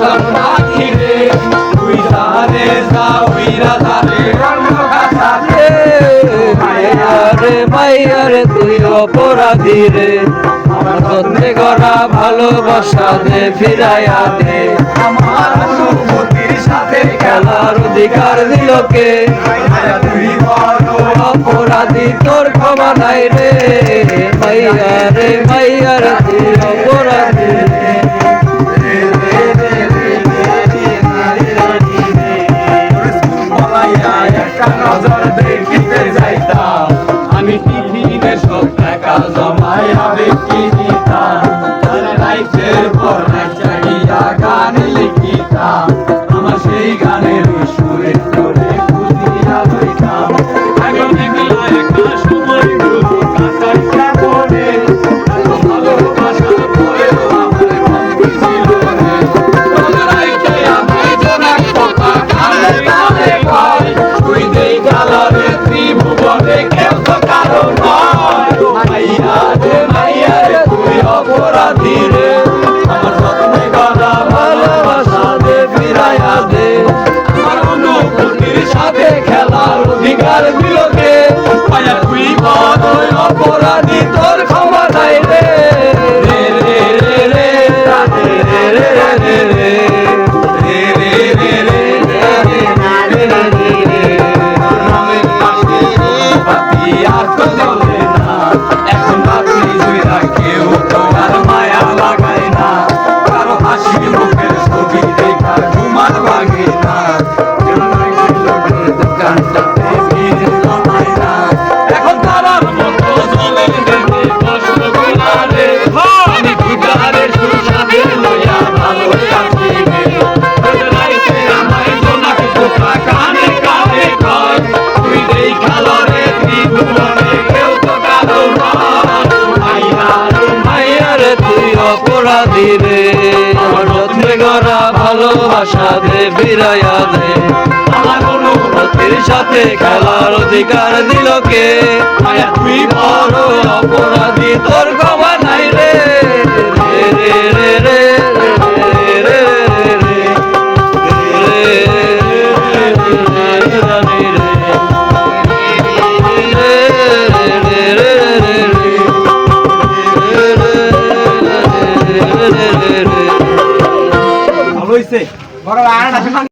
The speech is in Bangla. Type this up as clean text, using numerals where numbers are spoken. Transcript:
আসলাম পাখি রে তুই জানে যাওইরা জানে রে মাইয়া রে তুই অপরাধী রে আমার যত্নে গড়া ভালোবাসা দে ফিরাইয়া দে আমার অনুভূতির সাথে খেলার অধিকার দিল কে তুই বড় অপরাধী তোর ক্ষমা নাই রে মাইয়া রে তুই অপরাধী রে একটা নজর দেখিতে যাইতাম আমি টিফিনে সব টাকা জমাইয়া বেশি দিতাম রাইতের পর চাইয়া গান লিখিতাম আমার সেই গানের সুরে তোরে খুঁজিয়া লইতাম এখন একলা একা সময়গুলো কাটাইয়া পড়ে ভালোবাসার পরেও আমার বন্ধু ছিল রে রোজ রাইতে আমায় জোনাক কথা কানে কানে কয় তুই দেই গালারে ত্রিভুবনে কেউ তো কারো নয় মাইয়া রে তুই অপরাধী রে আমার যত্নে গড়া ভালোবাসা দে ফিরাইয়া দে আমার অনুভূতির সাথে খেলার অধিকার দিল কে মাইয়া তুই বড় অপরাধী তোর ক্ষমা নাই রে রে রে রে রে রে রে রে আর তো চলে না এখন বাতি জুইরা কেউ তো আর মায়া লাগায় না কারো হাসি মুখের ছবি দেখা ঘুমার ভাগে না দোকানটাতে ভিড় জমায় না এখন তারার মতো চলে দেখে কষ্ট গুলারে আমি গুজারের সুস্বাদে লইয়া ভালো থাকি রাইতে আমায় জোনাক পোকা কানে কানে কয় তুই দেই খালরে ত্রিভুবনে কেউ তো কারো মাইয়া রে তুই অপরাধী রে আমার যত্নে গড়া ভালোবাসা দে ফিরাইয়া দে আমার অনুভূতির তোর সাথে খেলার অধিকার দিল কে মায়া তুই বড় অপরাধী তোর ক্ষমা নাই রে রে রে রে রে রে ভালো হইছে বড় আর